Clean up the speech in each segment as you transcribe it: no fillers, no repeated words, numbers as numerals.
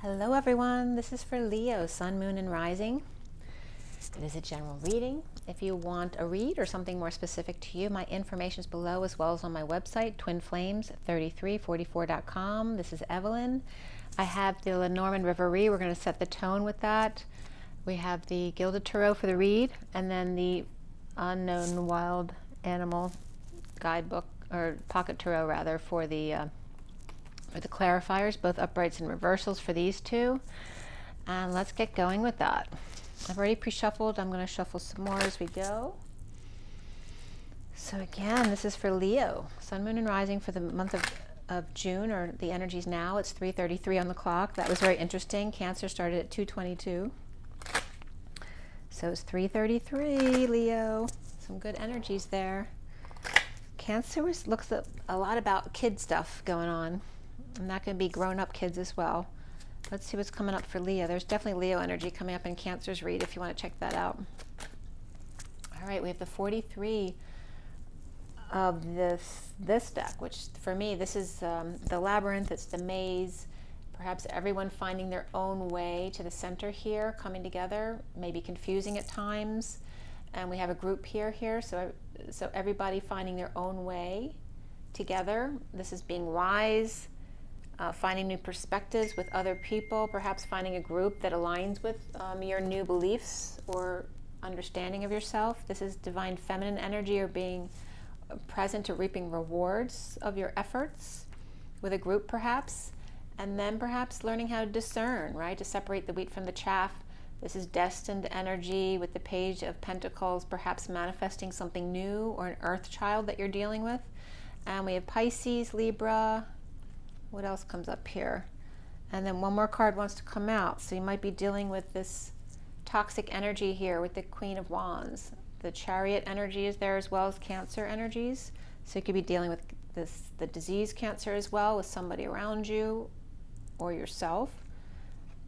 Hello everyone, this is for Leo, Sun, Moon, and Rising. It is a general reading. If you want a read or something more specific to you, my information is below as well as on my website, twinflames3344.com. This is Evelyn. I have the Lenormand Reverie. We're going to set the tone with that. We have the Gilded Tarot for the read, and then the Unknown Wild Animal Guidebook, or Pocket Tarot rather, for the clarifiers, both uprights and reversals for these two. And let's get going with that. I've already pre-shuffled. I'm going to shuffle some more as we go. So again, this is for Leo, Sun, Moon, and Rising for the month of June, or the energies now. It's 3:33 on the clock. That was very interesting. Cancer started at 2:22. So it's 3:33, Leo. Some good energies there. Cancer looks a lot about kid stuff going on. And that can be grown-up kids as well. Let's see what's coming up for Leo. There's definitely Leo energy coming up in Cancer's read if you want to check that out. All right, we have the 43 of this deck, which for me, this is the labyrinth, it's the maze. Perhaps everyone finding their own way to the center here, coming together, maybe confusing at times. And we have a group here, so everybody finding their own way together. This is being wise. Finding new perspectives with other people, perhaps finding a group that aligns with your new beliefs or understanding of yourself. This is divine feminine energy, or being present to reaping rewards of your efforts with a group perhaps. And then perhaps learning how to discern, right? To separate the wheat from the chaff. This is destined energy with the Page of Pentacles, perhaps manifesting something new, or an earth child that you're dealing with. And we have Pisces, Libra. What else comes up here? And then one more card wants to come out. So you might be dealing with this toxic energy here with the Queen of Wands. The Chariot energy is there as well as Cancer energies. So you could be dealing with the disease Cancer as well, with somebody around you or yourself.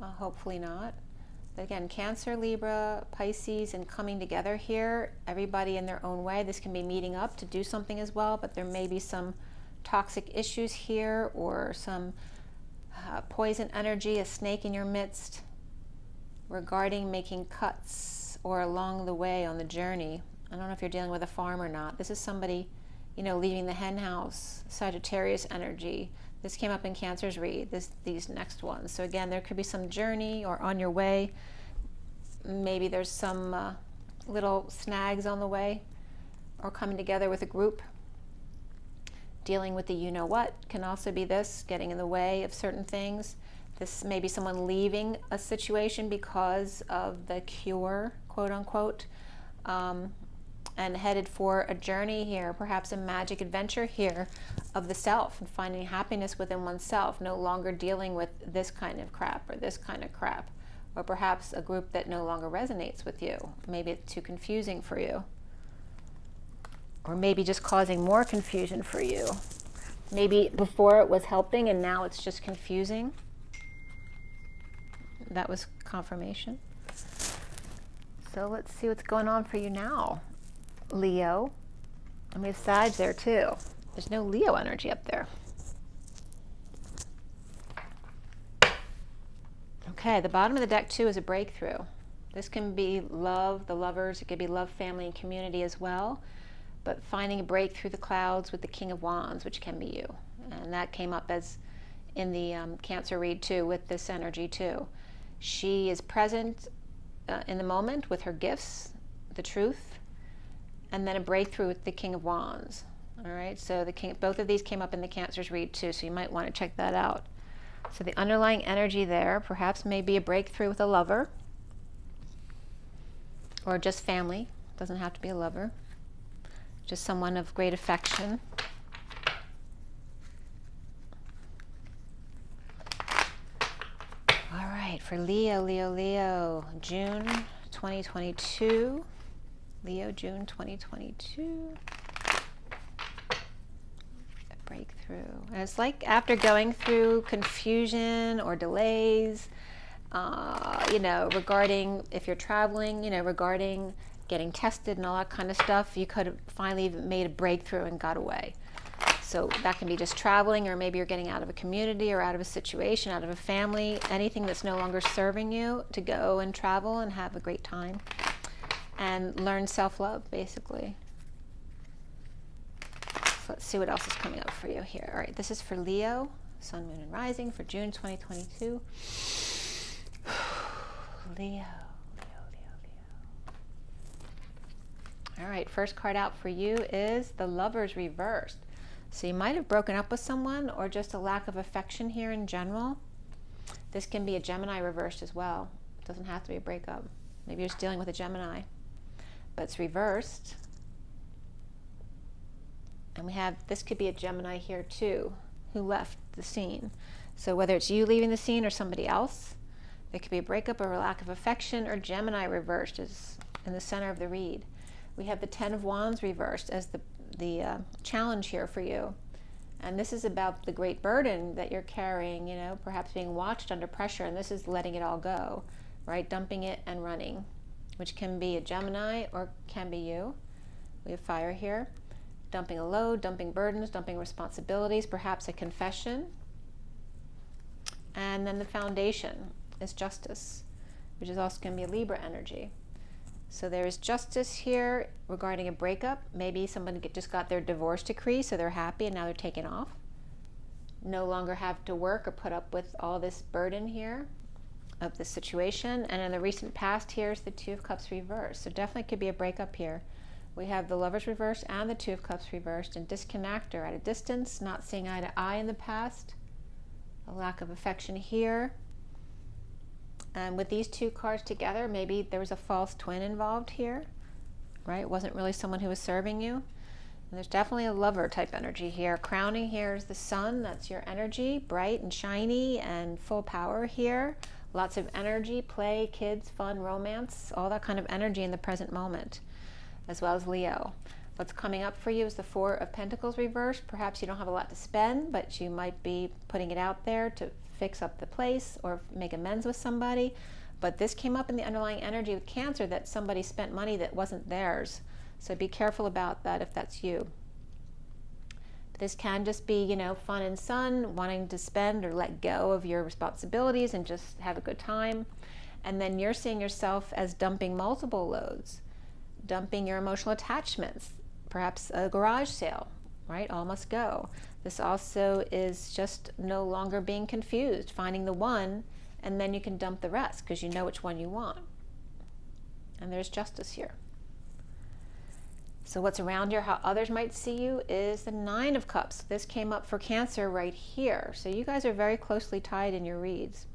Hopefully not. But again, Cancer, Libra, Pisces, and coming together here. Everybody in their own way. This can be meeting up to do something as well, but there may be some toxic issues here, or some poison energy, a snake in your midst, regarding making cuts or along the way on the journey. I don't know if you're dealing with a farm or not. This is somebody, leaving the hen house, Sagittarius energy. This came up in Cancer's read, these next ones. So again, there could be some journey or on your way. Maybe there's some little snags on the way, or coming together with a group. Dealing with the you-know-what can also be this, getting in the way of certain things. This may be someone leaving a situation because of the cure, quote unquote, and headed for a journey here, perhaps a magic adventure here of the self, and finding happiness within oneself, no longer dealing with this kind of crap or this kind of crap, or perhaps a group that no longer resonates with you. Maybe it's too confusing for you. Or maybe just causing more confusion for you. Maybe before it was helping and now it's just confusing. That was confirmation. So let's see what's going on for you now, Leo. And we have sides there too. There's no Leo energy up there. Okay, the bottom of the deck too is a breakthrough. This can be love, the lovers. It could be love, family, and community as well. But finding a break through the clouds with the King of Wands, which can be you. And that came up as in the Cancer read too, with this energy too. She is present in the moment with her gifts, the truth, and then a breakthrough with the King of Wands. All right, so both of these came up in the Cancer's read too, so you might want to check that out. So the underlying energy there perhaps may be a breakthrough with a lover, or just family. Doesn't have to be a lover. Just someone of great affection. All right, for Leo, June 2022. Leo, June 2022. A breakthrough. And it's like after going through confusion or delays, regarding if you're traveling, regarding getting tested and all that kind of stuff, you could have finally made a breakthrough and got away. So that can be just traveling, or maybe you're getting out of a community or out of a situation, out of a family, anything that's no longer serving you, to go and travel and have a great time and learn self-love, basically. So let's see what else is coming up for you here. All right, this is for Leo, Sun, Moon, and Rising for June 2022. Leo. All right, first card out for you is the Lovers reversed. So you might have broken up with someone, or just a lack of affection here in general. This can be a Gemini reversed as well. It doesn't have to be a breakup. Maybe you're just dealing with a Gemini, but it's reversed. And we have, this could be a Gemini here too, who left the scene. So whether it's you leaving the scene or somebody else, it could be a breakup or a lack of affection, or Gemini reversed is in the center of the read. We have the Ten of Wands reversed as the challenge here for you. And this is about the great burden that you're carrying, you know, perhaps being watched under pressure, and this is letting it all go, right? Dumping it and running, which can be a Gemini or can be you. We have fire here. Dumping a load, dumping burdens, dumping responsibilities, perhaps a confession. And then the foundation is justice, which is also going to be a Libra energy. So there is justice here regarding a breakup. Maybe somebody just got their divorce decree, so they're happy and now they're taken off. No longer have to work or put up with all this burden here of the situation. And in the recent past, here's the Two of Cups reversed. So definitely could be a breakup here. We have the Lovers reversed and the Two of Cups reversed, and disconnect or at a distance, not seeing eye to eye in the past. A lack of affection here. And with these two cards together, maybe there was a false twin involved here, right? It wasn't really someone who was serving you. And there's definitely a lover type energy here. Crowning here is the Sun. That's your energy, bright and shiny and full power here. Lots of energy, play, kids, fun, romance, all that kind of energy in the present moment, as well as Leo. What's coming up for you is the Four of Pentacles reversed. Perhaps you don't have a lot to spend, but you might be putting it out there to fix up the place or make amends with somebody. But this came up in the underlying energy with Cancer, that somebody spent money that wasn't theirs. So be careful about that if that's you. This can just be, you know, fun and sun, wanting to spend or let go of your responsibilities and just have a good time. And then you're seeing yourself as dumping multiple loads, dumping your emotional attachments, perhaps a garage sale, right? All must go. This also is just no longer being confused, finding the one, and then you can dump the rest because you know which one you want. And there's justice here. So what's around here, how others might see you, is the Nine of Cups. This came up for Cancer right here. So you guys are very closely tied in your reads.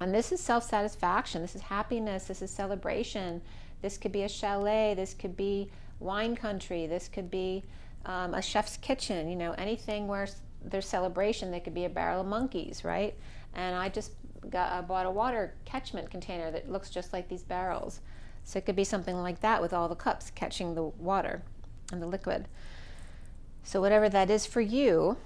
And this is self-satisfaction. This is happiness. This is celebration. This could be a chalet. This could be wine country. This could be a chef's kitchen, you know, anything where there's celebration. They could be a barrel of monkeys, right? And I just bought a water catchment container that looks just like these barrels. So it could be something like that with all the cups catching the water and the liquid. So whatever that is for you,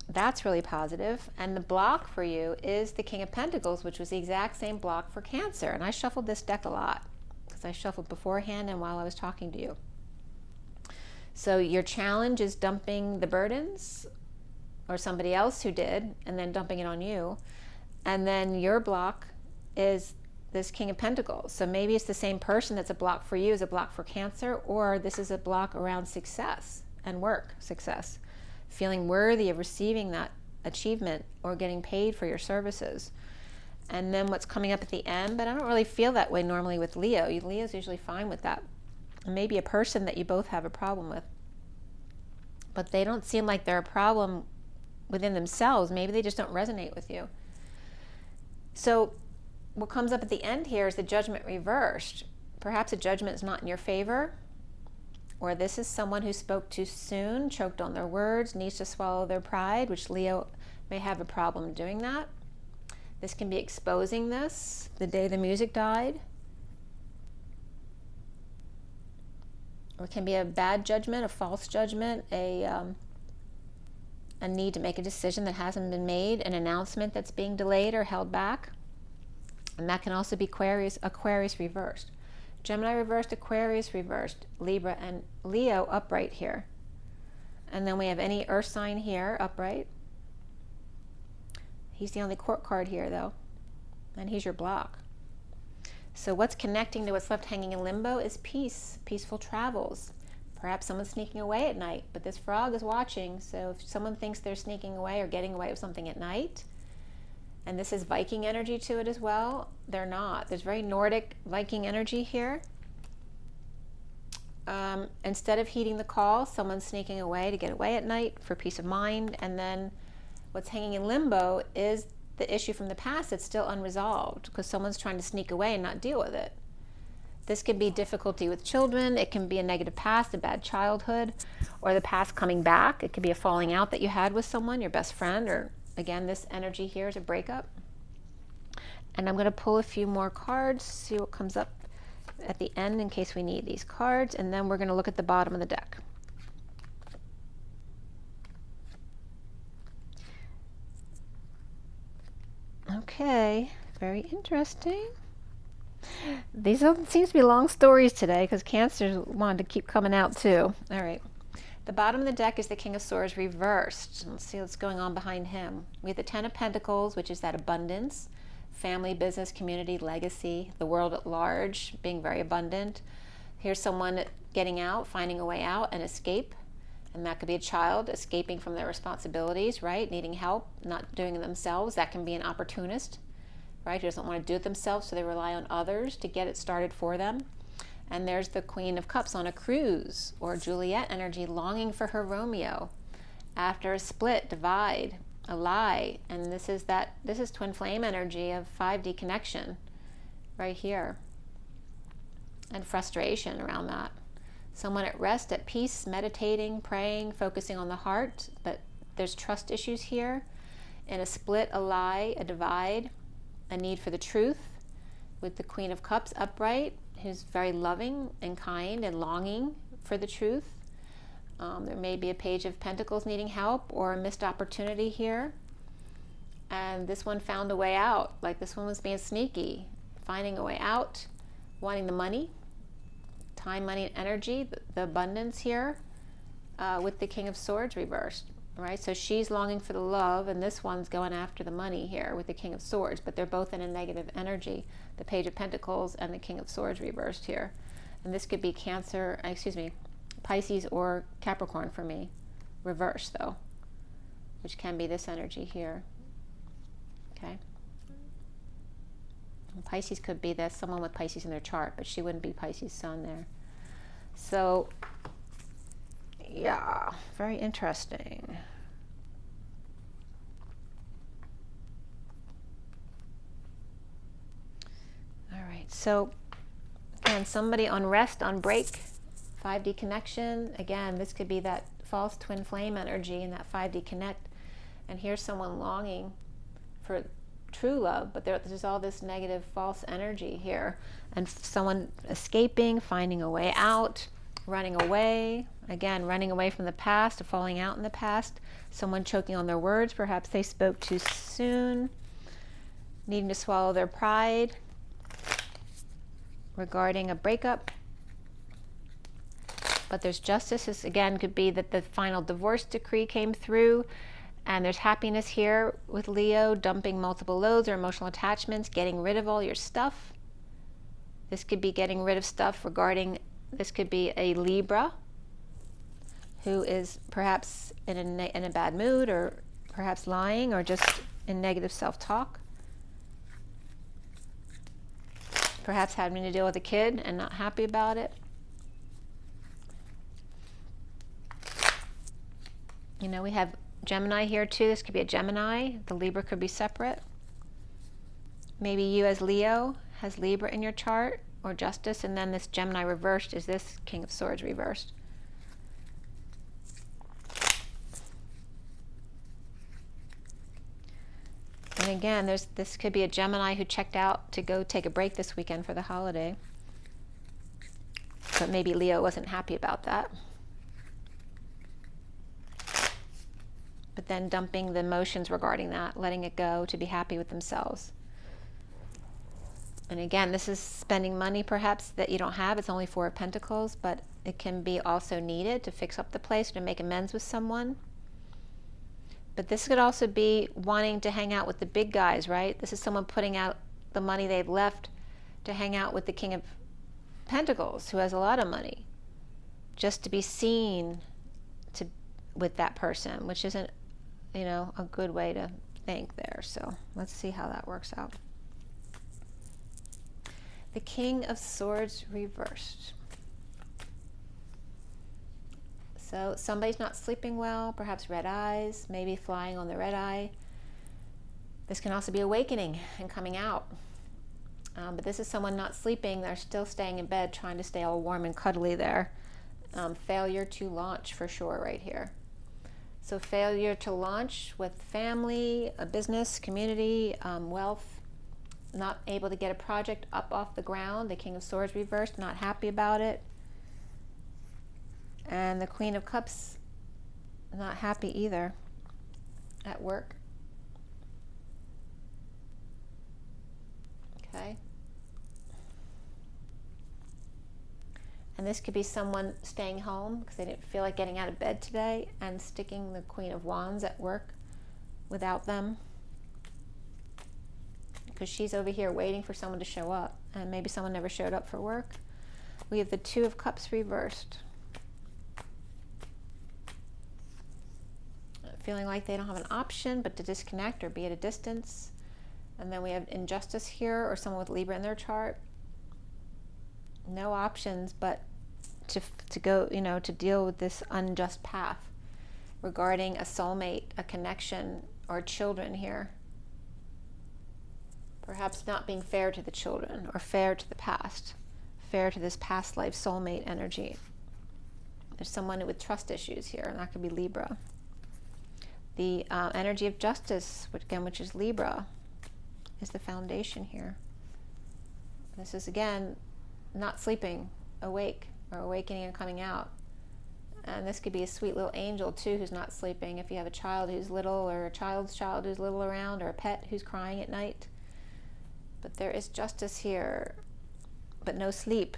that's really positive. And the block for you is the King of Pentacles, which was the exact same block for Cancer. And I shuffled this deck a lot because I shuffled beforehand and while I was talking to you. So your challenge is dumping the burdens, or somebody else who did, and then dumping it on you. And then your block is this King of Pentacles. So maybe it's the same person that's a block for you as a block for Cancer, or this is a block around success and work success, feeling worthy of receiving that achievement or getting paid for your services. And then what's coming up at the end, but I don't really feel that way normally with Leo. Leo's usually fine with that. Maybe a person that you both have a problem with, but they don't seem like they're a problem within themselves. Maybe they just don't resonate with you. So what comes up at the end here is the Judgment reversed. Perhaps a judgment is not in your favor, or this is someone who spoke too soon, choked on their words, needs to swallow their pride, which Leo may have a problem doing that. This can be exposing this, the day the music died. Or it can be a bad judgment, a false judgment, a need to make a decision that hasn't been made, an announcement that's being delayed or held back. And that can also be Aquarius reversed. Gemini reversed, Aquarius reversed, Libra and Leo upright here. And then we have any earth sign here, upright. He's the only court card here, though. And he's your block. So what's connecting to what's left hanging in limbo is peace, peaceful travels. Perhaps someone's sneaking away at night, but this frog is watching. So if someone thinks they're sneaking away or getting away with something at night, and this is Viking energy to it as well, they're not. There's very Nordic Viking energy here. Instead of heeding the call, someone's sneaking away to get away at night for peace of mind. And then what's hanging in limbo is the issue from the past that's still unresolved because someone's trying to sneak away and not deal with it. This could be difficulty with children. It can be a negative past, a bad childhood, or the past coming back. It could be a falling out that you had with someone, your best friend, or again, this energy here is a breakup. And I'm going to pull a few more cards, see what comes up at the end in case we need these cards, and then we're going to look at the bottom of the deck. Okay, very interesting. These seems to be long stories today because Cancer wanted to keep coming out too. All right. The bottom of the deck is the King of Swords reversed. Let's see what's going on behind him. We have the Ten of Pentacles, which is that abundance, family, business, community, legacy, the world at large, being very abundant. Here's someone getting out, finding a way out, and escape. And that could be a child escaping from their responsibilities, right? Needing help, not doing it themselves. That can be an opportunist, right? Who doesn't want to do it themselves, so they rely on others to get it started for them. And there's the Queen of Cups on a cruise, or Juliet energy, longing for her Romeo. After a split, divide, a lie. And this is twin flame energy of 5D connection right here. And frustration around that. Someone at rest, at peace, meditating, praying, focusing on the heart, but there's trust issues here. In a split, a lie, a divide, a need for the truth, with the Queen of Cups upright, who's very loving and kind and longing for the truth. There may be a Page of Pentacles needing help or a missed opportunity here. And this one found a way out, like this one was being sneaky, finding a way out, wanting the money. Time, money, and energy, the abundance here with the King of Swords reversed, right? So she's longing for the love, and this one's going after the money here with the King of Swords, but they're both in a negative energy, the Page of Pentacles and the King of Swords reversed here. And this could be Pisces or Capricorn for me, reversed though, which can be this energy here, okay? Pisces could be that someone with Pisces in their chart, but she wouldn't be Pisces sun there. So, yeah, very interesting. All right, so again, somebody on rest, on break, 5D connection. Again, this could be that false twin flame energy and that 5D connect. And here's someone longing for true love, but there's all this negative false energy here, and someone escaping, finding a way out, running away, again running away from the past, or falling out in the past, someone choking on their words, perhaps they spoke too soon, needing to swallow their pride regarding a breakup. But there's justice. This again could be that the final divorce decree came through. And there's happiness here with Leo, dumping multiple loads or emotional attachments, getting rid of all your stuff. This could be getting rid of stuff regarding, this could be a Libra who is perhaps in a bad mood, or perhaps lying, or just in negative self-talk. Perhaps having to deal with a kid and not happy about it. You know, we have Gemini here too. This could be a Gemini. The Libra could be separate. Maybe you as Leo has Libra in your chart, or justice, and then this Gemini reversed is this King of Swords reversed. And again, this could be a Gemini who checked out to go take a break this weekend for the holiday. But maybe Leo wasn't happy about that. But then dumping the emotions regarding that, letting it go to be happy with themselves. And again, this is spending money perhaps that you don't have. It's only 4 of Pentacles, but It can be also needed to fix up the place, to make amends with someone. But this could also be wanting to hang out with the big guys, right? This is someone putting out the money they've left to hang out with the King of Pentacles, who has a lot of money, just to be seen with that person, which isn't, you know, a good way to think there. So let's see how that works out. The King of Swords reversed. So somebody's not sleeping well, perhaps red eyes, maybe flying on the red eye. This can also be awakening and coming out. But this is someone not sleeping. They're still staying in bed, trying to stay all warm and cuddly there. Failure to launch for sure right here. So failure to launch with family, a business, community, wealth, not able to get a project up off the ground. The King of Swords reversed, not happy about it. And the Queen of Cups, not happy either at work. Okay. And this could be someone staying home because they didn't feel like getting out of bed today and sticking the Queen of Wands at work without them, because she's over here waiting for someone to show up, and maybe someone never showed up for work. We have the Two of Cups reversed. Feeling like they don't have an option but to disconnect or be at a distance. And then we have injustice here, or someone with Libra in their chart. No options but to go, you know, to deal with this unjust path regarding a soulmate, a connection, or children here. Perhaps not being fair to the children, or fair to the past, fair to this past life soulmate energy. There's someone with trust issues here, and that could be Libra. The energy of justice, which is Libra, is the foundation here. This is, again, not sleeping, awake, or awakening and coming out. And this could be a sweet little angel, too, who's not sleeping. If you have a child who's little, or a child's child who's little around, or a pet who's crying at night. But there is justice here, but no sleep.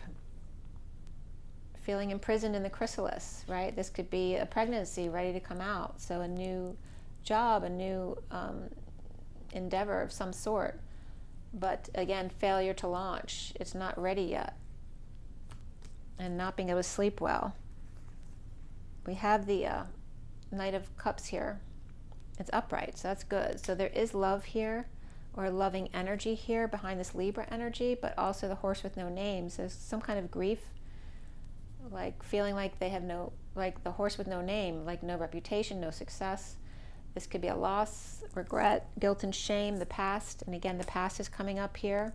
Feeling imprisoned in the chrysalis, right? This could be a pregnancy ready to come out. So a new job, a new endeavor of some sort. But again, failure to launch. It's not ready yet. And not being able to sleep well. We have the Knight of Cups here. It's upright, so that's good. So there is love here, or loving energy here behind this Libra energy, but also the Horse with no names. There's some kind of grief, like feeling like they have no, like the horse with no name, like no reputation, no success. This could be a loss, regret, guilt and shame, the past. And again, the past is coming up here.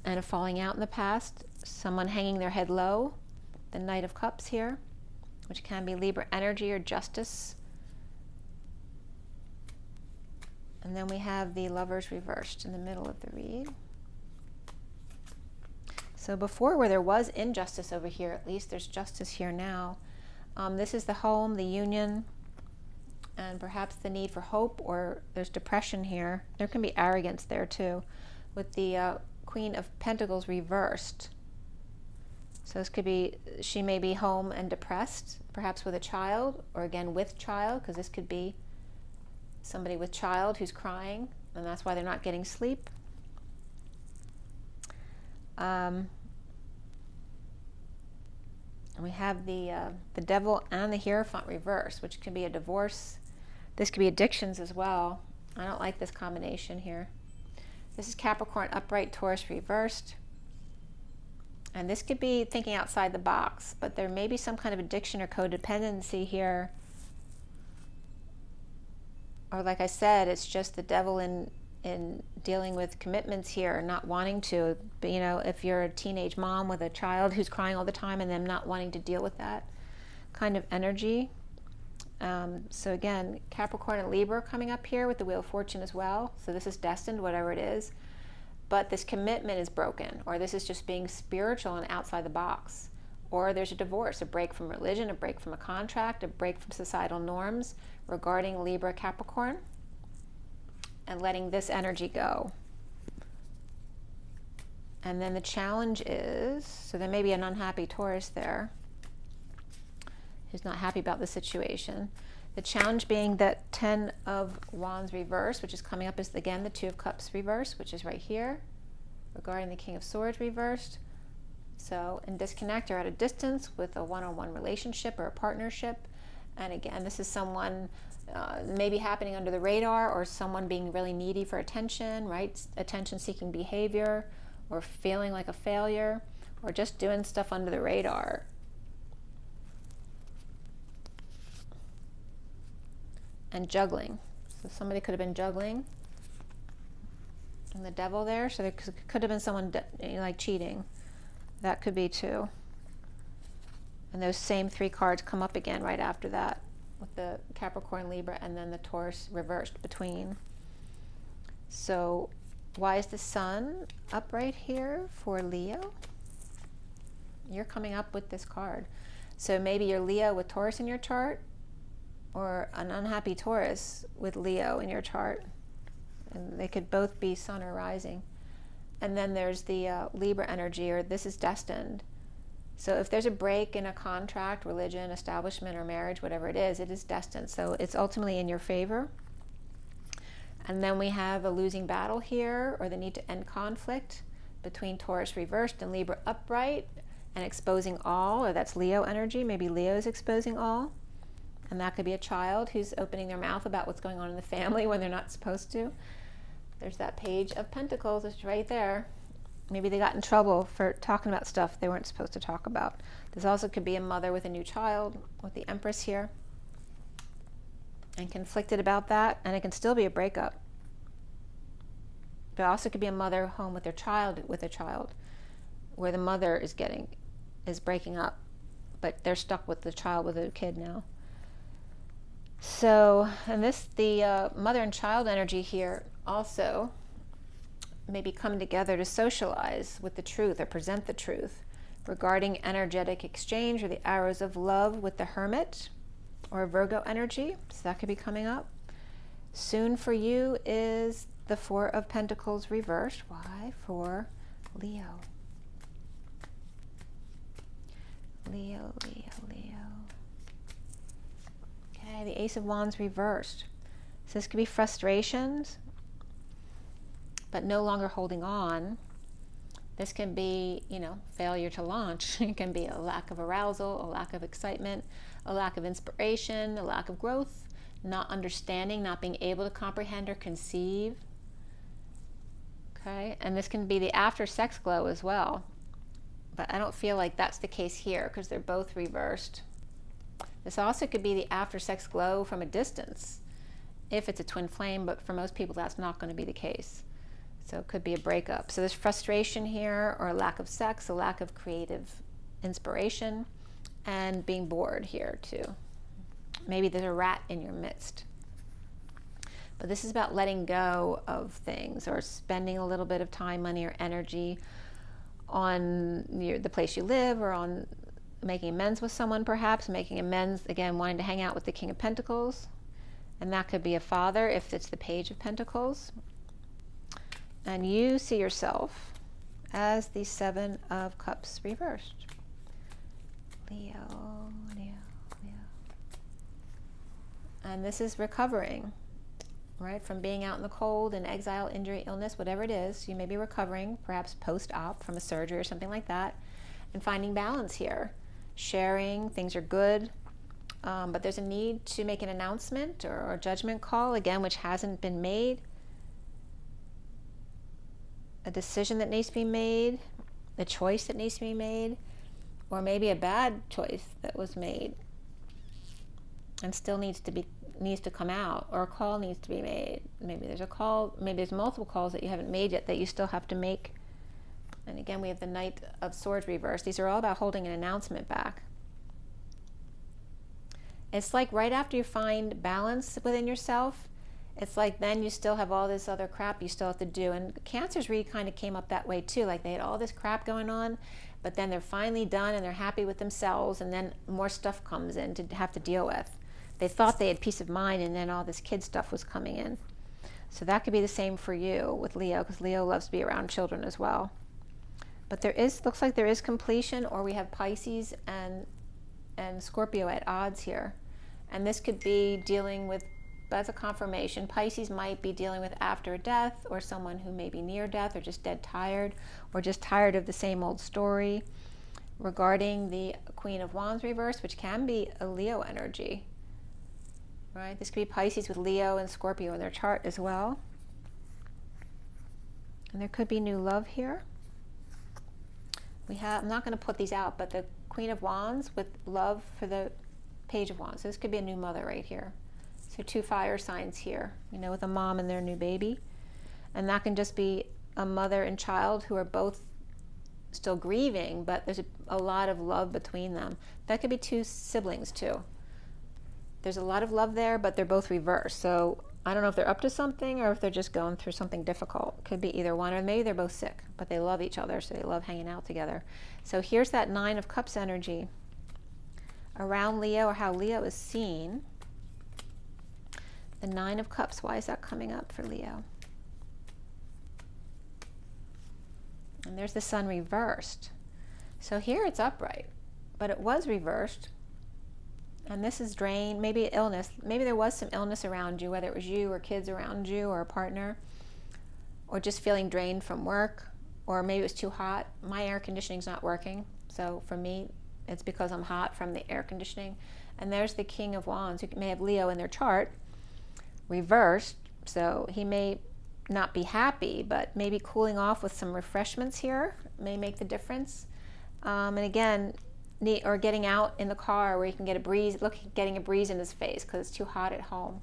And a falling out in the past. Someone hanging their head low. The Knight of Cups here, which can be Libra energy or justice. And then we have the Lovers reversed in the middle of the read. So before, where there was injustice over here, at least there's justice here now. This is the home, the union, and perhaps the need for hope, or there's depression here. There can be arrogance there too, with the Queen of Pentacles reversed. So this could be, she may be home and depressed, perhaps with a child, or again with child, because this could be somebody with child who's crying, and that's why they're not getting sleep. And we have the Devil and the Hierophant reverse, which can be a divorce. This could be addictions as well. I don't like this combination here. This is Capricorn upright, Taurus reversed. And this could be thinking outside the box, but there may be some kind of addiction or codependency here. Or like I said, it's just the devil in dealing with commitments here, not wanting to. But, you know, if you're a teenage mom with a child who's crying all the time and them not wanting to deal with that kind of energy. So again, Capricorn and Libra coming up here with the Wheel of Fortune as well. So this is destined, whatever it is. But this commitment is broken, or this is just being spiritual and outside the box. Or there's a divorce, a break from religion, a break from a contract, a break from societal norms regarding Libra, Capricorn, and letting this energy go. And then the challenge is, so there may be an unhappy Taurus there who's not happy about the situation. The challenge being that 10 of Wands reversed, which is coming up, is again the 2 of Cups reversed, which is right here, regarding the King of Swords reversed. So in disconnect or at a distance with a one-on-one relationship or a partnership. And again, this is someone maybe happening under the radar, or someone being really needy for attention, right? Attention-seeking behavior, or feeling like a failure, or just doing stuff under the radar. And juggling. So somebody could have been juggling. And the Devil there, so there could have been someone like cheating. That could be too. And those same 3 cards come up again right after that, with the Capricorn, Libra, and then the Taurus reversed between. So why is the Sun up right here for Leo? You're coming up with this card. So maybe you're Leo with Taurus in your chart, or an unhappy Taurus with Leo in your chart. And they could both be Sun or rising. And then there's the Libra energy, or this is destined. So if there's a break in a contract, religion, establishment, or marriage, whatever it is destined. So it's ultimately in your favor. And then we have a losing battle here, or the need to end conflict between Taurus reversed and Libra upright, and exposing all, or that's Leo energy. Maybe Leo is exposing all. And that could be a child who's opening their mouth about what's going on in the family when they're not supposed to. There's that Page of Pentacles, it's right there. Maybe they got in trouble for talking about stuff they weren't supposed to talk about. This also could be a mother with a new child, with the Empress here, and conflicted about that, and it can still be a breakup. But also could be a mother home with a child, where the mother is breaking up, but they're stuck with the child, with a kid now. So, and the mother and child energy here also maybe come together to socialize with the truth, or present the truth regarding energetic exchange, or the arrows of love with the Hermit, or Virgo energy. So that could be coming up. Soon for you is the 4 of Pentacles reversed. Why? For Leo. Leo. Okay, the Ace of Wands reversed. So this could be frustrations, but no longer holding on. This can be, failure to launch. It can be a lack of arousal, a lack of excitement, a lack of inspiration, a lack of growth, not understanding, not being able to comprehend or conceive. Okay, and this can be the after sex glow as well. But I don't feel like that's the case here, because they're both reversed. This also could be the after sex glow from a distance, if it's a twin flame, but for most people that's not going to be the case. So it could be a breakup. So there's frustration here, or a lack of sex, a lack of creative inspiration, and being bored here too. Maybe there's a rat in your midst. But this is about letting go of things, or spending a little bit of time, money, or energy on the place you live, or on making amends with someone, perhaps making amends, again, wanting to hang out with the King of Pentacles. And that could be a father if it's the Page of Pentacles. And you see yourself as the 7 of Cups reversed. Leo. And this is recovering, right? From being out in the cold, and exile, injury, illness, whatever it is. You may be recovering, perhaps post-op from a surgery or something like that, and finding balance here. Sharing, things are good, but there's a need to make an announcement or a judgment call, again, which hasn't been made. A decision that needs to be made, a choice that needs to be made, or maybe a bad choice that was made and still needs to come out, or a call needs to be made. Maybe there's a call, maybe there's multiple calls that you haven't made yet that you still have to make. And again, we have the Knight of Swords reversed. These are all about holding an announcement back. It's like right after you find balance within yourself, it's like then you still have all this other crap you still have to do. And Cancer's read kind of came up that way too. Like they had all this crap going on, but then they're finally done and they're happy with themselves, and then more stuff comes in to have to deal with. They thought they had peace of mind, and then all this kid stuff was coming in. So that could be the same for you with Leo, because Leo loves to be around children as well. But looks like there is completion, or we have Pisces and Scorpio at odds here. And this could be dealing with, that's a confirmation. Pisces might be dealing with after death, or someone who may be near death, or just dead tired, or just tired of the same old story. Regarding the Queen of Wands reverse, which can be a Leo energy, right? This could be Pisces with Leo and Scorpio in their chart as well. And there could be new love here. I'm not going to put these out, but the Queen of Wands with love for the Page of Wands. So this could be a new mother right here. So 2 fire signs here, you know, with a mom and their new baby. And that can just be a mother and child who are both still grieving, but there's a lot of love between them. That could be 2 siblings too. There's a lot of love there, but they're both reversed. So I don't know if they're up to something or if they're just going through something difficult. Could be either one, or maybe they're both sick, but they love each other, so they love hanging out together. So here's that 9 of Cups energy around Leo, or how Leo is seen. The 9 of Cups, why is that coming up for Leo? And there's the Sun reversed. So here it's upright, but it was reversed. And this is drained, maybe illness. Maybe there was some illness around you, whether it was you or kids around you or a partner, or just feeling drained from work, or maybe it was too hot. My air conditioning's not working. So for me, it's because I'm hot from the air conditioning. And there's the King of Wands, who may have Leo in their chart, reversed. So he may not be happy, but maybe cooling off with some refreshments here may make the difference. And again, or getting out in the car where you can get a breeze, getting a breeze in his face because it's too hot at home.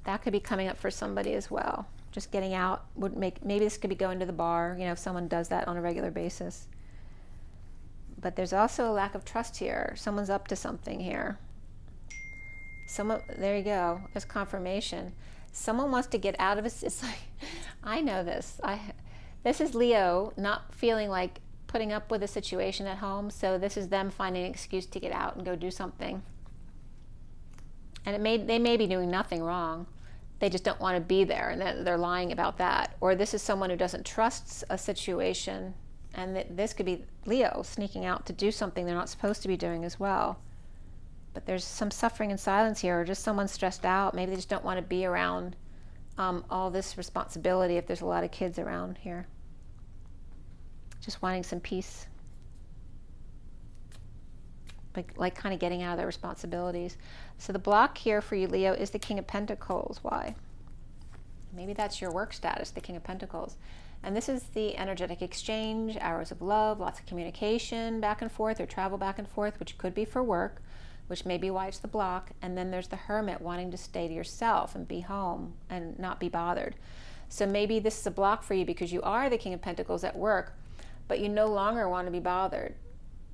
That could be coming up for somebody as well. Just getting out would make, maybe this could be going to the bar, you know, if someone does that on a regular basis. But there's also a lack of trust here. Someone's up to something here. There you go, there's confirmation. Someone wants to get out of it. It's like, I know this. This is Leo not feeling like putting up with a situation at home, so this is them finding an excuse to get out and go do something. And they may be doing nothing wrong. They just don't want to be there, and they're lying about that. Or this is someone who doesn't trust a situation, and this could be Leo sneaking out to do something they're not supposed to be doing as well. But there's some suffering in silence here, or just someone stressed out. Maybe they just don't want to be around all this responsibility if there's a lot of kids around here. Just wanting some peace. Like kind of getting out of their responsibilities. So the block here for you, Leo, is the King of Pentacles. Why? Maybe that's your work status, the King of Pentacles. And this is the energetic exchange, hours of love, lots of communication back and forth, or travel back and forth, which could be for work, which may be why it's the block. And then there's the Hermit, wanting to stay to yourself and be home and not be bothered. So maybe this is a block for you because you are the King of Pentacles at work, but you no longer want to be bothered,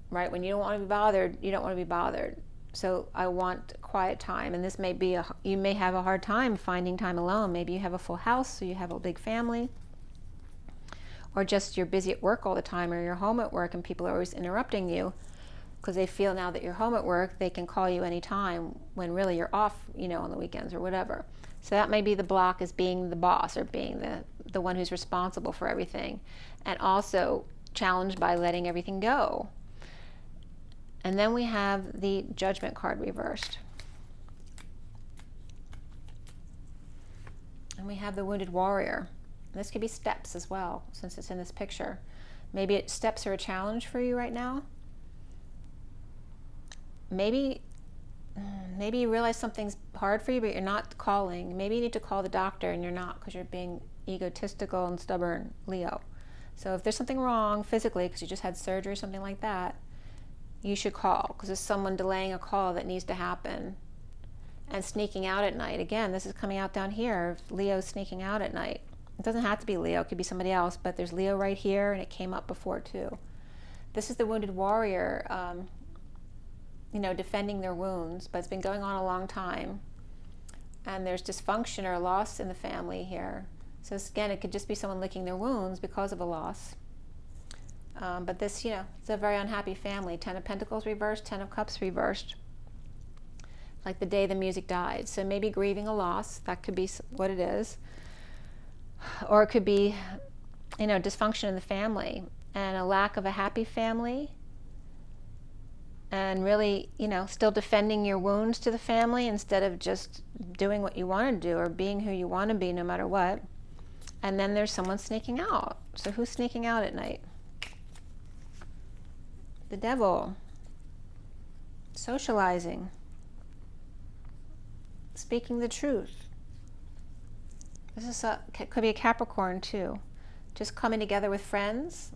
right? When you don't want to be bothered, you don't want to be bothered. So I want quiet time. And this may be, you may have a hard time finding time alone. Maybe you have a full house, so you have a big family. Or just you're busy at work all the time, or you're home at work and people are always interrupting you because they feel now that you're home at work, they can call you anytime when really you're off, you know, on the weekends or whatever. So that may be the block, as being the boss, or being the one who's responsible for everything. And also challenged by letting everything go. And then we have the Judgment card reversed. And we have the Wounded Warrior. This could be steps as well, since it's in this picture. Maybe steps are a challenge for you right now. Maybe you realize something's hard for you, but you're not calling. Maybe you need to call the doctor and you're not, because you're being egotistical and stubborn, Leo. So if there's something wrong physically, because you just had surgery or something like that, you should call, because there's someone delaying a call that needs to happen. And sneaking out at night. Again, this is coming out down here. Leo's sneaking out at night. It doesn't have to be Leo, it could be somebody else, but there's Leo right here, and it came up before too. This is the Wounded Warrior, you know, defending their wounds, but it's been going on a long time. And there's dysfunction or loss in the family here. So again, it could just be someone licking their wounds because of a loss. But this, you know, it's a very unhappy family. 10 of Pentacles reversed, 10 of Cups reversed. Like the day the music died. So maybe grieving a loss, that could be what it is. Or it could be dysfunction in the family and a lack of a happy family, and really, still defending your wounds to the family instead of just doing what you want to do or being who you want to be no matter what. And then there's someone sneaking out. So who's sneaking out at night? The devil. Socializing. Speaking the truth. This could be a Capricorn too. Just coming together with friends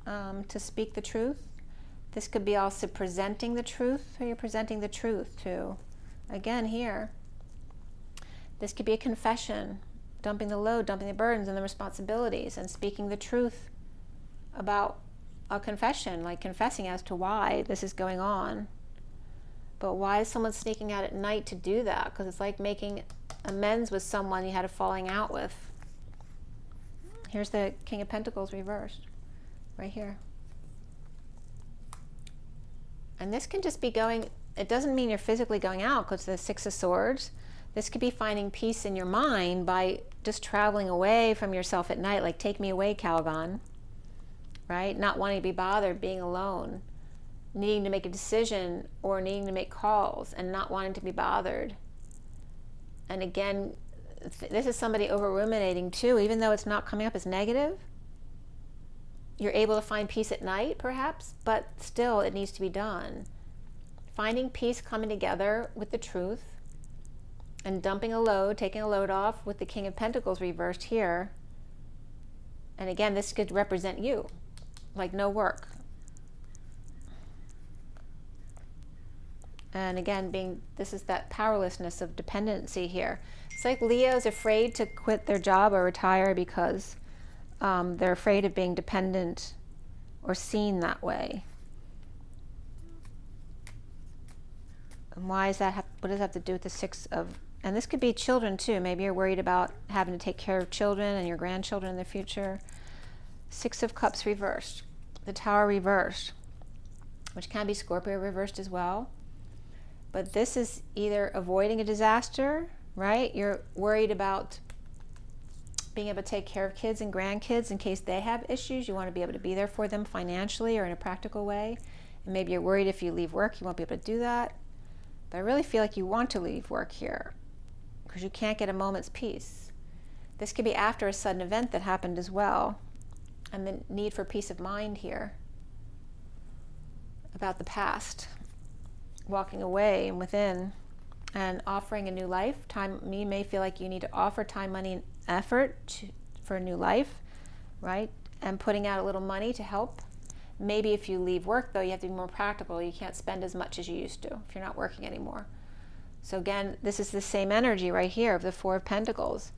to speak the truth. This could be also presenting the truth. Who you're presenting the truth to. Again, here. This could be a confession. Dumping the load, dumping the burdens and the responsibilities, and speaking the truth about a confession, like confessing as to why this is going on. But why is someone sneaking out at night to do that? Because it's like making amends with someone you had a falling out with. Here's the King of Pentacles reversed, right here. And this can just be going, it doesn't mean you're physically going out, because the Six of Swords. This could be finding peace in your mind by just traveling away from yourself at night, like take me away, Calgon, right? Not wanting to be bothered, being alone, needing to make a decision or needing to make calls and not wanting to be bothered. And again, this is somebody over ruminating too, even though it's not coming up as negative. You're able to find peace at night, perhaps, but still it needs to be done. Finding peace, coming together with the truth, and dumping a load, taking a load off with the King of Pentacles reversed here. And again, this could represent you, like no work. And again, this is that powerlessness of dependency here. It's like Leo's afraid to quit their job or retire because they're afraid of being dependent or seen that way. And why is that? What does that have to do with the Six of... And this could be children too. Maybe you're worried about having to take care of children and your grandchildren in the future. Six of Cups reversed. The Tower reversed, which can be Scorpio reversed as well. But this is either avoiding a disaster, right? You're worried about being able to take care of kids and grandkids in case they have issues. You want to be able to be there for them financially or in a practical way. And maybe you're worried if you leave work, you won't be able to do that. But I really feel like you want to leave work here because you can't get a moment's peace. This could be after a sudden event that happened as well. And the need for peace of mind here about the past. Walking away and within and offering a new life. You may feel like you need to offer time, money, and effort for a new life, right? And putting out a little money to help. Maybe if you leave work, though, you have to be more practical. You can't spend as much as you used to if you're not working anymore. So again, this is the same energy right here of the Four of Pentacles.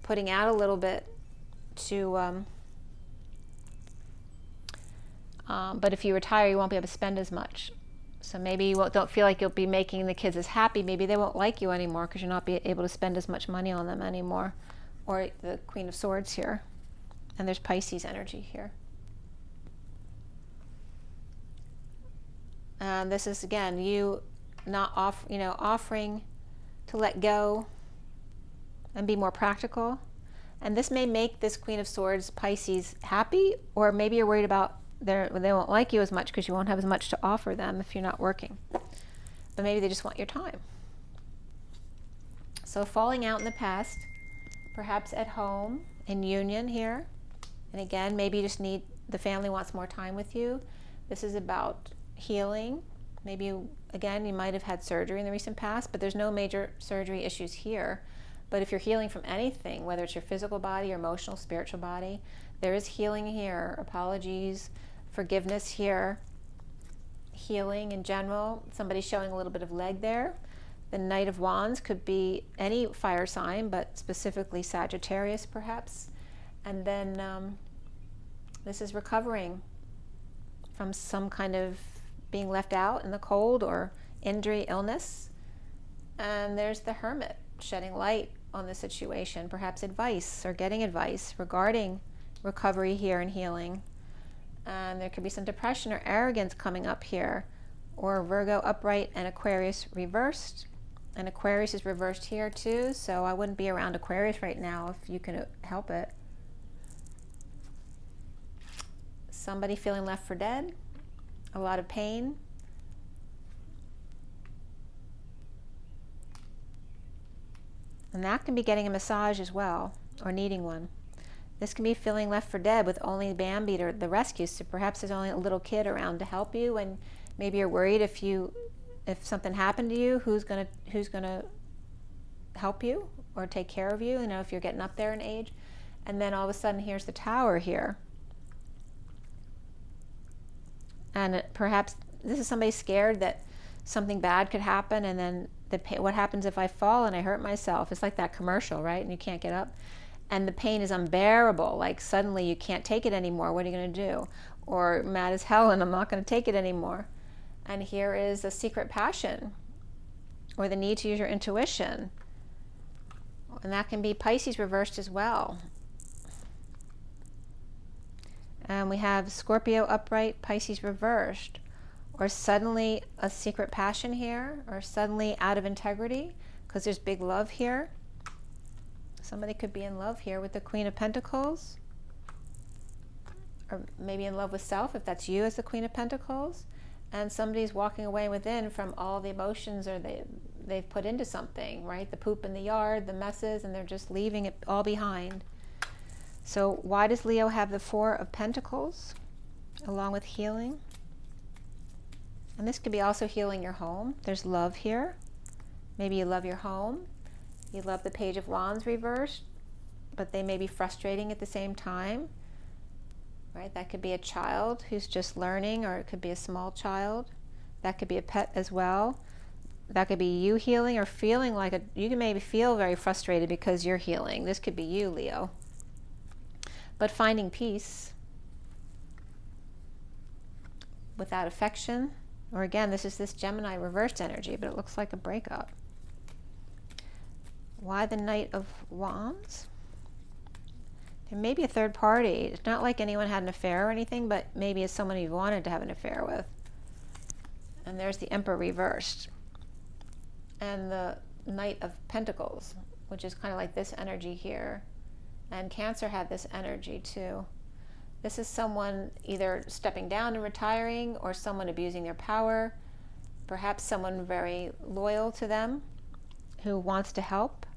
Putting out a little bit to... but if you retire, you won't be able to spend as much. So maybe you don't feel like you'll be making the kids as happy. Maybe they won't like you anymore because you'll not be able to spend as much money on them anymore. Or the Queen of Swords here. And there's Pisces energy here. And this is, again, you not offering to let go and be more practical. And this may make this Queen of Swords, Pisces, happy. Or maybe you're worried about they won't like you as much because you won't have as much to offer them if you're not working. But maybe they just want your time. So falling out in the past, perhaps at home, in union here. And again, maybe you just need, the family wants more time with you. This is about healing. Maybe, again, you might have had surgery in the recent past, but there's no major surgery issues here. But if you're healing from anything, whether it's your physical body, your emotional, spiritual body, there is healing here. Apologies, forgiveness here, healing in general. Somebody's showing a little bit of leg there. The Knight of Wands could be any fire sign, but specifically Sagittarius perhaps. And then this is recovering from some kind of being left out in the cold or injury, illness. And there's the Hermit shedding light on the situation, perhaps advice or getting advice regarding recovery here and healing. And there could be some depression or arrogance coming up here, or Virgo upright and Aquarius reversed. And Aquarius is reversed here too, so I wouldn't be around Aquarius right now if you can help it. somebody feeling left for dead, a lot of pain. And that can be getting a massage as well, or needing one. This can be feeling left for dead with only Bambi or the rescue. So perhaps there's only a little kid around to help you, and maybe you're worried if something happened to you, who's gonna help you or take care of you, if you're getting up there in age. And then all of a sudden here's the Tower here. And perhaps this is somebody scared that something bad could happen, and then what happens if I fall and I hurt myself? It's like that commercial, right? And you can't get up. And the pain is unbearable. Like suddenly you can't take it anymore. What are you going to do? Or mad as hell and I'm not going to take it anymore. And here is a secret passion, or the need to use your intuition. And that can be Pisces reversed as well. And we have Scorpio upright, Pisces reversed. Or suddenly a secret passion here, or suddenly out of integrity, because there's big love here. Somebody could be in love here with the Queen of Pentacles, or maybe in love with self, if that's you as the Queen of Pentacles, and somebody's walking away within from all the emotions or they've put into something, right? The poop in the yard, the messes, and they're just leaving it all behind. So why does Leo have the Four of Pentacles along with healing? And this could be also healing your home. There's love here. Maybe you love your home. You love the Page of Wands reversed, but they may be frustrating at the same time, right? That could be a child who's just learning, or it could be a small child. That could be a pet as well. That could be you healing or feeling like you can maybe feel very frustrated because you're healing. This could be you, Leo. But finding peace without affection. Or again, this is this Gemini reversed energy, but it looks like a breakup. Why the Knight of Wands? There may be a third party. It's not like anyone had an affair or anything, but maybe it's someone you wanted to have an affair with. And there's the Emperor reversed. And the Knight of Pentacles, which is kind of like this energy here. And Cancer had this energy too. This is someone either stepping down and retiring, or someone abusing their power, perhaps someone very loyal to them who wants to help,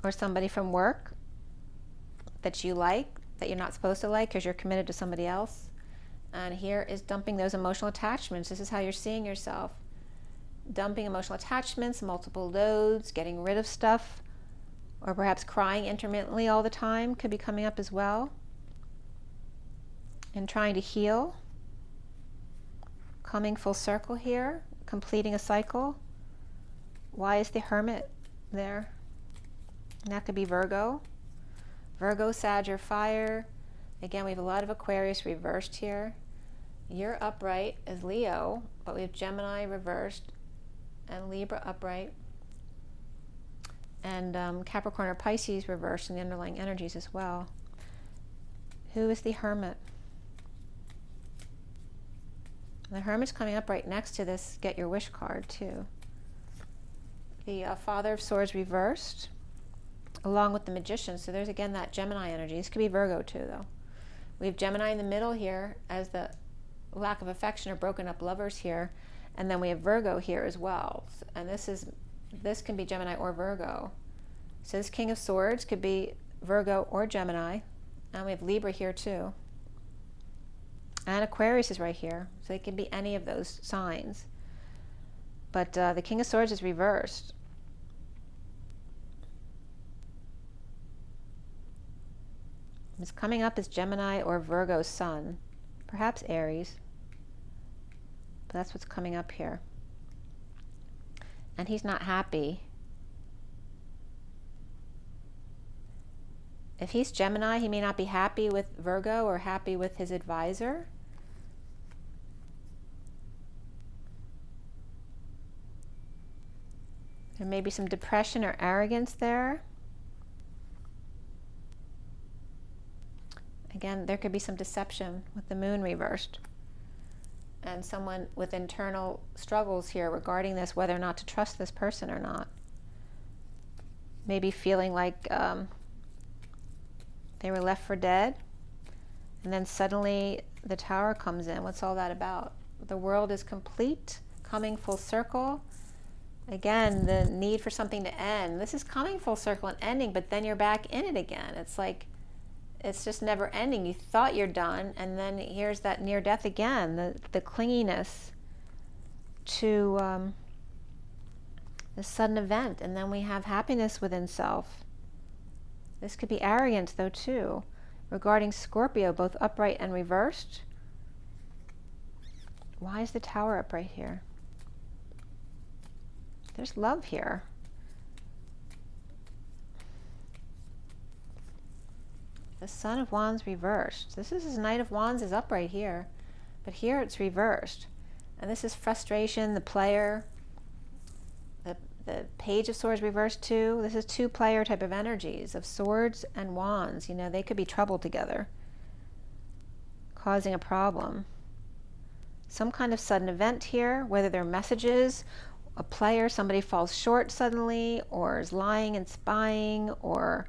or somebody from work that you like, that you're not supposed to like because you're committed to somebody else. And here is dumping those emotional attachments. This is how you're seeing yourself. Dumping emotional attachments, multiple loads, getting rid of stuff, or perhaps crying intermittently all the time could be coming up as well. And trying to heal, coming full circle here, completing a cycle. Why is the Hermit there? And that could be Virgo. Virgo, Sag, or Fire. Again, we have a lot of Aquarius reversed here. You're upright as Leo, but we have Gemini reversed and Libra upright. And Capricorn or Pisces reversed in the underlying energies as well. Who is the Hermit? The Hermit's coming up right next to this Get Your Wish card too. The Father of Swords reversed, along with the Magician. So there's again that Gemini energy. This could be Virgo too, though. We have Gemini in the middle here as the lack of affection or broken up lovers here, and then we have Virgo here as well. And this can be Gemini or Virgo. So this King of Swords could be Virgo or Gemini, and we have Libra here too. And Aquarius is right here, so it can be any of those signs. But the King of Swords is reversed. It's coming up as Gemini or Virgo Sun, perhaps Aries. But that's what's coming up here. And he's not happy. If he's Gemini, he may not be happy with Virgo or happy with his advisor. There may be some depression or arrogance there. Again, there could be some deception with the Moon reversed. And someone with internal struggles here regarding this, whether or not to trust this person or not. Maybe feeling like they were left for dead. And then suddenly the Tower comes in. What's all that about? The world is complete, coming full circle. Again, the need for something to end. This is coming full circle and ending, but then you're back in it again. It's like, it's just never ending. You thought you're done, and then here's that near death again, the clinginess to the sudden event. And then we have happiness within self. This could be arrogance, though, too. Regarding Scorpio, both upright and reversed. Why is the Tower upright here? There's love here. The Son of Wands reversed. This is his Knight of Wands is upright here, but here it's reversed. And this is frustration, the player. The Page of Swords reversed too. This is two-player type of energies of swords and wands. You know, they could be troubled together, causing a problem. Some kind of sudden event here, whether they're messages, a player, somebody falls short suddenly, or is lying and spying, or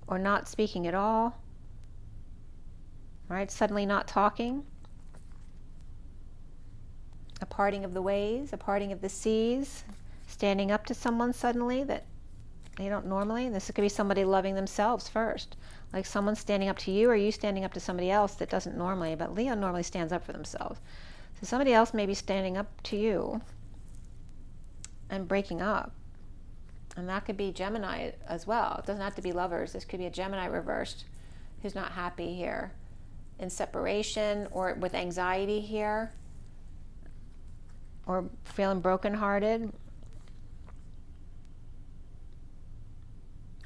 not speaking at all. Right? Suddenly not talking. A parting of the ways, a parting of the seas, standing up to someone suddenly that they don't normally. This could be somebody loving themselves first. Like someone standing up to you, or you standing up to somebody else that doesn't normally, but Leo normally stands up for themselves. So somebody else may be standing up to you and breaking up. And that could be Gemini as well. It doesn't have to be lovers. This could be a Gemini reversed who's not happy here, in separation, or with anxiety here, or feeling brokenhearted,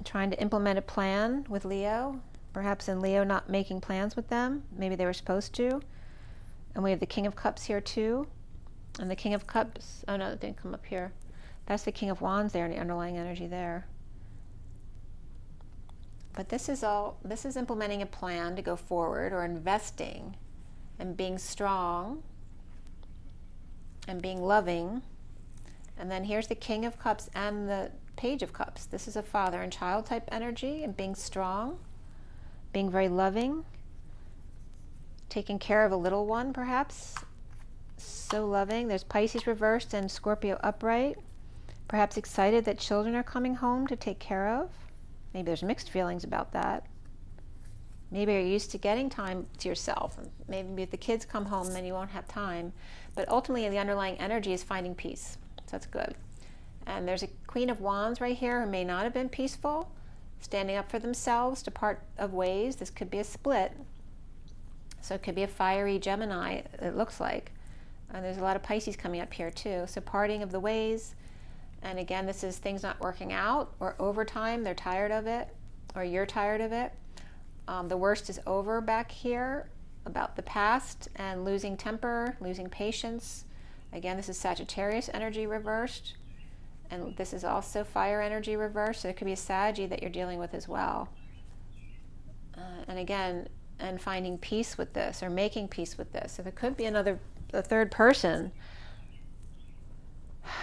trying to implement a plan with Leo, perhaps in Leo not making plans with them. Maybe they were supposed to. And we have the King of Cups here too. And the King of Cups, oh no, it didn't come up here. That's the King of Wands there, and the underlying energy there. But this is implementing a plan to go forward, or investing and being strong and being loving. And then here's the King of Cups and the Page of Cups. This is a father and child type energy, and being strong, being very loving, taking care of a little one perhaps, so loving. There's Pisces reversed and Scorpio upright. Perhaps excited that children are coming home to take care of. Maybe there's mixed feelings about that. Maybe you're used to getting time to yourself. Maybe if the kids come home, then you won't have time. But ultimately, the underlying energy is finding peace. So that's good. And there's a Queen of Wands right here who may not have been peaceful, standing up for themselves to part of ways. This could be a split. So it could be a fiery Gemini, it looks like. And there's a lot of Pisces coming up here too. So parting of the ways. And again, this is things not working out, or overtime, they're tired of it, or you're tired of it. The worst is over back here, about the past, and losing temper, losing patience. Again, this is Sagittarius energy reversed. And this is also fire energy reversed. So it could be a Saggy that you're dealing with as well. And again, and finding peace with this, or making peace with this. So there could be a third person.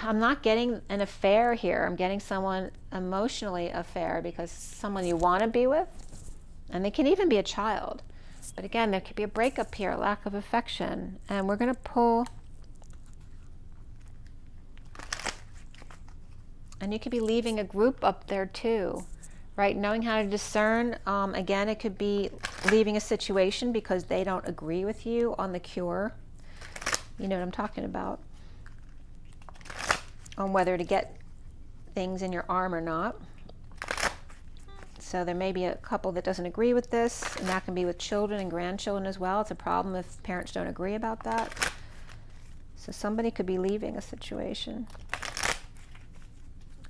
I'm not getting an affair here. I'm getting someone emotionally affair, because someone you want to be with. And they can even be a child. But again, there could be a breakup here, lack of affection. And we're going to pull. And you could be leaving a group up there too, right? Knowing how to discern. Again, it could be leaving a situation because they don't agree with you on the cure. You know what I'm talking about. On whether to get things in your arm or not. So there may be a couple that doesn't agree with this, and that can be with children and grandchildren as well. It's a problem if parents don't agree about that. So somebody could be leaving a situation.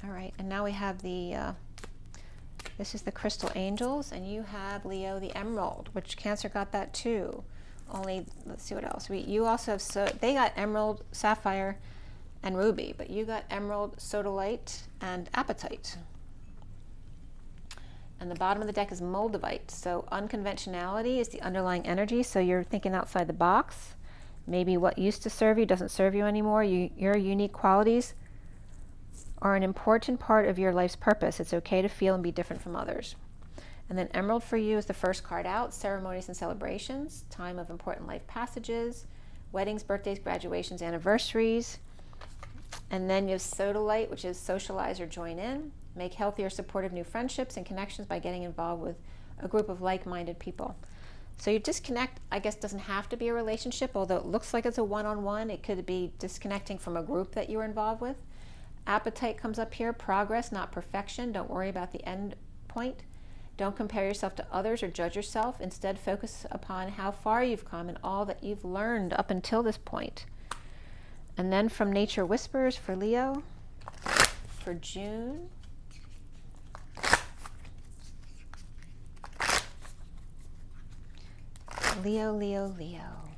All right, and now we have the, this is the Crystal Angels, and you have, Leo, the Emerald, which Cancer got that too. Only, let's see what else. You also have, so they got Emerald, Sapphire, and Ruby, but you got Emerald, Sodalite, and Apatite. And the bottom of the deck is Moldavite. So unconventionality is the underlying energy. So you're thinking outside the box. Maybe what used to serve you doesn't serve you anymore. Your unique qualities are an important part of your life's purpose. It's okay to feel and be different from others. And then Emerald for you is the first card out, ceremonies and celebrations, time of important life passages, weddings, birthdays, graduations, anniversaries. And then you have Sodalite, which is socialize or join in, make healthy or supportive new friendships and connections by getting involved with a group of like-minded people. So you disconnect, I guess, doesn't have to be a relationship, although it looks like it's a one-on-one. It could be disconnecting from a group that you were involved with. Appetite comes up here, progress, not perfection. Don't worry about the end point. Don't compare yourself to others or judge yourself. Instead, focus upon how far you've come and all that you've learned up until this point. And then from Nature Whispers for Leo for June. Leo, Leo, Leo.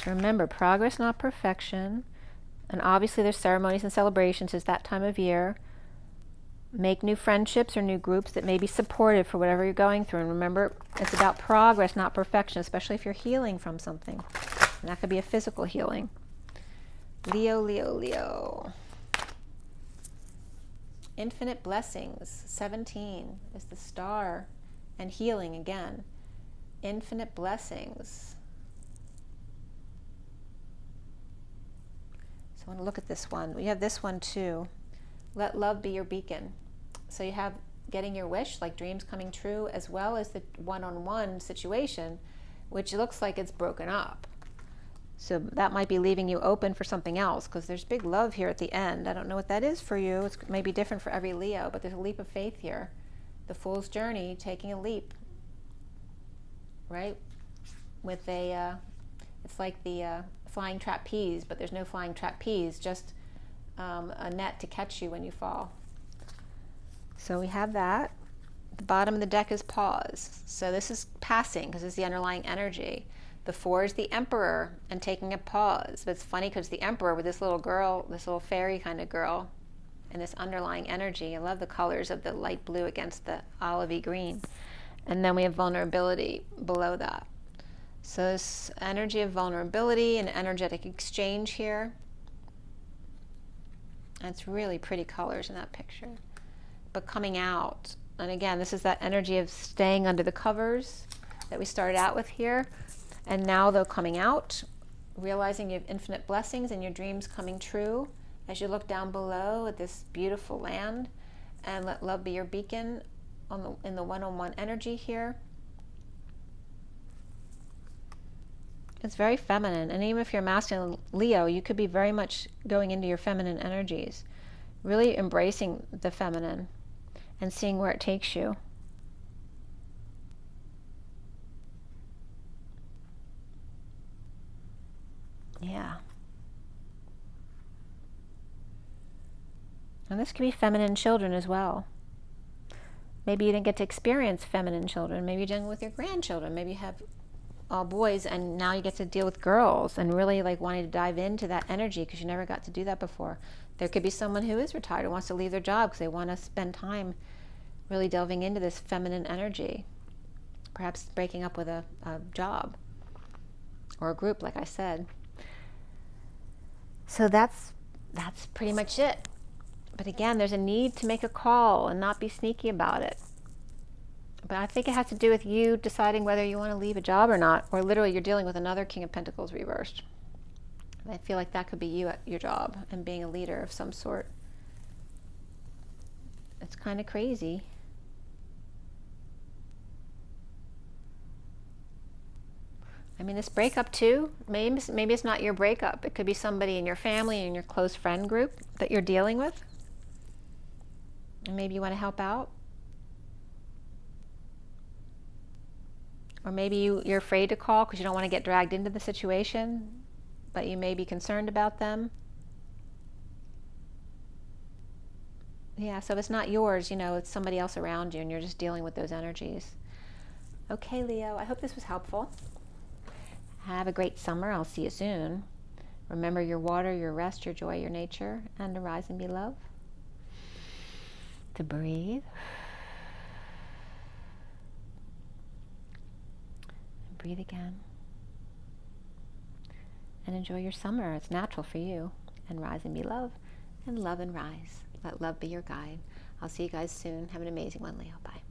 So remember, progress, not perfection. And obviously there's ceremonies and celebrations. It's that time of year. Make new friendships or new groups that may be supportive for whatever you're going through. And remember, it's about progress, not perfection, especially if you're healing from something. And that could be a physical healing. Leo, Leo, Leo. Infinite blessings, 17 is the star, and healing again. Infinite blessings. So I want to look at this one. We have this one too. Let love be your beacon. So you have getting your wish, like dreams coming true, as well as the one-on-one situation, which looks like it's broken up. So that might be leaving you open for something else, because there's big love here at the end. I don't know what that is for you. It's maybe different for every Leo, but there's a leap of faith here. The Fool's Journey, taking a leap, right? With a, it's like the flying trapeze, but there's no flying trapeze, just a net to catch you when you fall. So we have that. The bottom of the deck is pause. So this is passing, because it's the underlying energy. The 4 is the Emperor and taking a pause. But it's funny because the Emperor with this little girl, this little fairy kind of girl, and this underlying energy. I love the colors of the light blue against the olivey green. And then we have vulnerability below that. So this energy of vulnerability and energetic exchange here. And it's really pretty colors in that picture. But coming out. And again, this is that energy of staying under the covers that we started out with here. And now though coming out, realizing you have infinite blessings and your dreams coming true as you look down below at this beautiful land, and let love be your beacon in the one-on-one energy here. It's very feminine, and even if you're masculine Leo, you could be very much going into your feminine energies, really embracing the feminine and seeing where it takes you. Yeah. And this could be feminine children as well. Maybe you didn't get to experience feminine children. Maybe you're dealing with your grandchildren. Maybe you have all boys and now you get to deal with girls and really like wanting to dive into that energy because you never got to do that before. There could be someone who is retired who wants to leave their job because they want to spend time really delving into this feminine energy. Perhaps breaking up with a job or a group, like I said. So that's pretty much it. But again, there's a need to make a call and not be sneaky about it. But I think it has to do with you deciding whether you want to leave a job or not, or literally you're dealing with another King of Pentacles reversed. And I feel like that could be you at your job and being a leader of some sort. It's kind of crazy. I mean, this breakup too, maybe it's not your breakup. It could be somebody in your family and your close friend group that you're dealing with. And maybe you want to help out. Or maybe you're afraid to call because you don't want to get dragged into the situation, but you may be concerned about them. Yeah, so if it's not yours, you know, it's somebody else around you and you're just dealing with those energies. Okay, Leo, I hope this was helpful. Have a great summer. I'll see you soon. Remember your water, your rest, your joy, your nature, and to rise and be love. To breathe. And breathe again. And enjoy your summer. It's natural for you. And rise and be love. and love and rise. Let love be your guide. I'll see you guys soon. Have an amazing one, Leo. Bye.